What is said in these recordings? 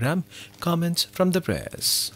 program, Comments from the Press.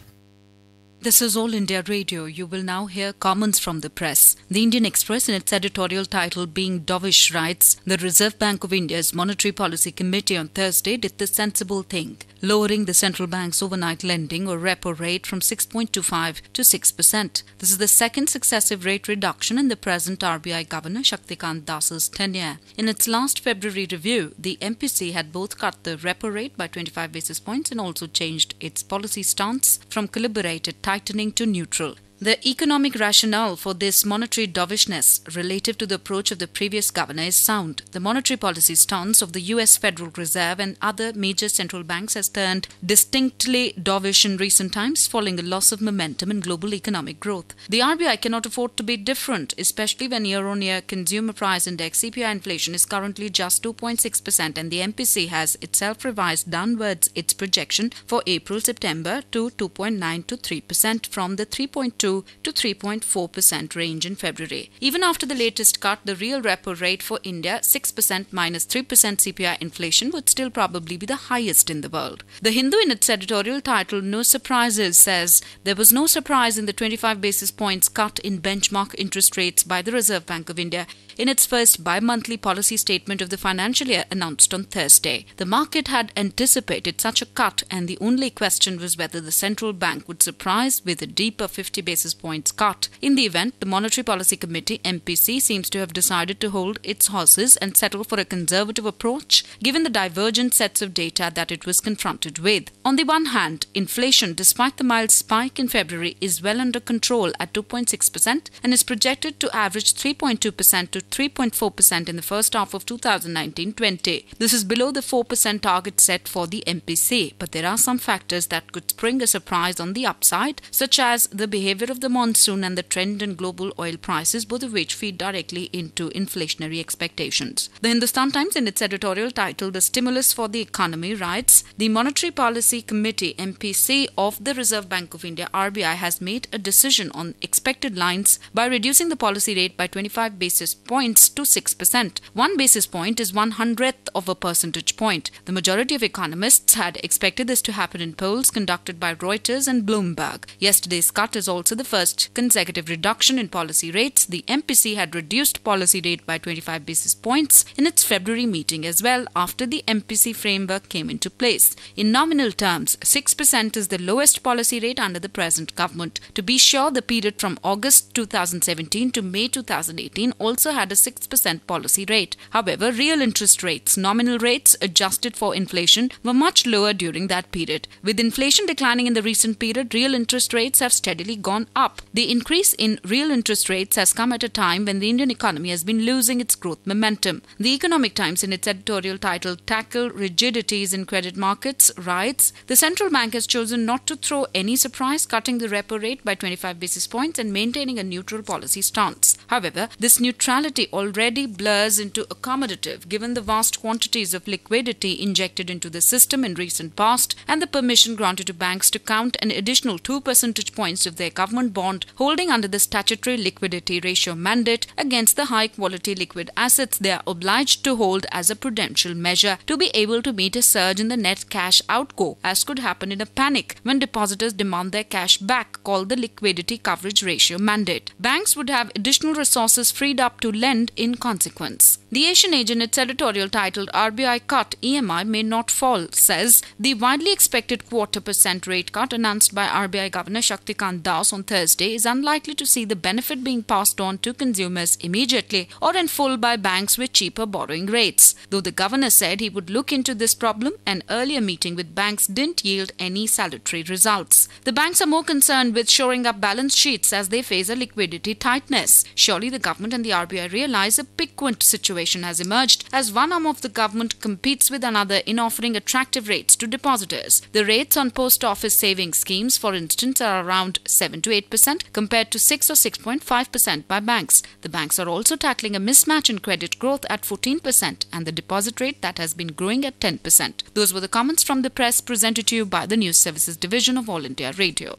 This is All India Radio. You will now hear comments from the press. The Indian Express, in its editorial title Being Dovish, writes, the Reserve Bank of India's Monetary Policy Committee on Thursday did the sensible thing, lowering the central bank's overnight lending or repo rate from 6.25 to 6%. This is the second successive rate reduction in the present RBI Governor Shaktikant Das's tenure. In its last February review, the MPC had both cut the repo rate by 25 basis points and also changed its policy stance from calibrated tightening to neutral. The economic rationale for this monetary dovishness relative to the approach of the previous governor is sound. The monetary policy stance of the US Federal Reserve and other major central banks has turned distinctly dovish in recent times following a loss of momentum in global economic growth. The RBI cannot afford to be different, especially when year-on-year consumer price index CPI inflation is currently just 2.6% and the MPC has itself revised downwards its projection for April-September to 2.9 to 3% from the 3.2 to 3.4% range in February. Even after the latest cut, the real repo rate for India, 6% minus 3% CPI inflation, would still probably be the highest in the world. The Hindu, in its editorial title No Surprises, says there was no surprise in the 25 basis points cut in benchmark interest rates by the Reserve Bank of India in its first bi-monthly policy statement of the financial year announced on Thursday. The market had anticipated such a cut, and the only question was whether the central bank would surprise with a deeper 50 basis points cut. In the event, the Monetary Policy Committee MPC seems to have decided to hold its horses and settle for a conservative approach given the divergent sets of data that it was confronted with. On the one hand, inflation, despite the mild spike in February, is well under control at 2.6% and is projected to average 3.2% to 3.4% in the first half of 2019-20. This is below the 4% target set for the MPC, but there are some factors that could spring a surprise on the upside, such as the behavior of the monsoon and the trend in global oil prices, both of which feed directly into inflationary expectations. The Hindustan Times, in its editorial title The Stimulus for the Economy, writes, the Monetary Policy Committee MPC of the Reserve Bank of India RBI has made a decision on expected lines by reducing the policy rate by 25 basis points to 6%. 1 basis point is 1/100th of a percentage point. The majority of economists had expected this to happen in polls conducted by Reuters and Bloomberg. Yesterday's cut is also the first consecutive reduction in policy rates. The MPC had reduced policy rate by 25 basis points in its February meeting as well after the MPC framework came into place. In nominal terms, 6% is the lowest policy rate under the present government. To be sure, the period from August 2017 to May 2018 also had a 6% policy rate. However, real interest rates, nominal rates adjusted for inflation, were much lower during that period. With inflation declining in the recent period, real interest rates have steadily gone up. The increase in real interest rates has come at a time when the Indian economy has been losing its growth momentum. The Economic Times, in its editorial title Tackle Rigidities in Credit Markets, writes, the central bank has chosen not to throw any surprise, cutting the repo rate by 25 basis points and maintaining a neutral policy stance. However, this neutrality already blurs into accommodative given the vast quantities of liquidity injected into the system in recent past and the permission granted to banks to count an additional 2 percentage points of their government bond holding under the statutory liquidity ratio mandate against the high-quality liquid assets they are obliged to hold as a prudential measure to be able to meet a surge in the net cash outgo, as could happen in a panic when depositors demand their cash back, called the liquidity coverage ratio mandate. Banks would have additional resources freed up to lend in consequence. The Asian Age, in its editorial titled RBI Cut, EMI May Not Fall, says the widely expected 0.25% rate cut announced by RBI Governor Shaktikant Das on Thursday is unlikely to see the benefit being passed on to consumers immediately or in full by banks with cheaper borrowing rates. Though the governor said he would look into this problem, an earlier meeting with banks didn't yield any salutary results. The banks are more concerned with shoring up balance sheets as they face a liquidity tightness. Surely the government and the RBI realize a piquant situation has emerged as one arm of the government competes with another in offering attractive rates to depositors. The rates on post office savings schemes, for instance, are around 7 to 8% compared to 6 or 6.5% by banks. The banks are also tackling a mismatch in credit growth at 14% and the deposit rate that has been growing at 10%. Those were the comments from the press presented to you by the News Services Division of All India Radio.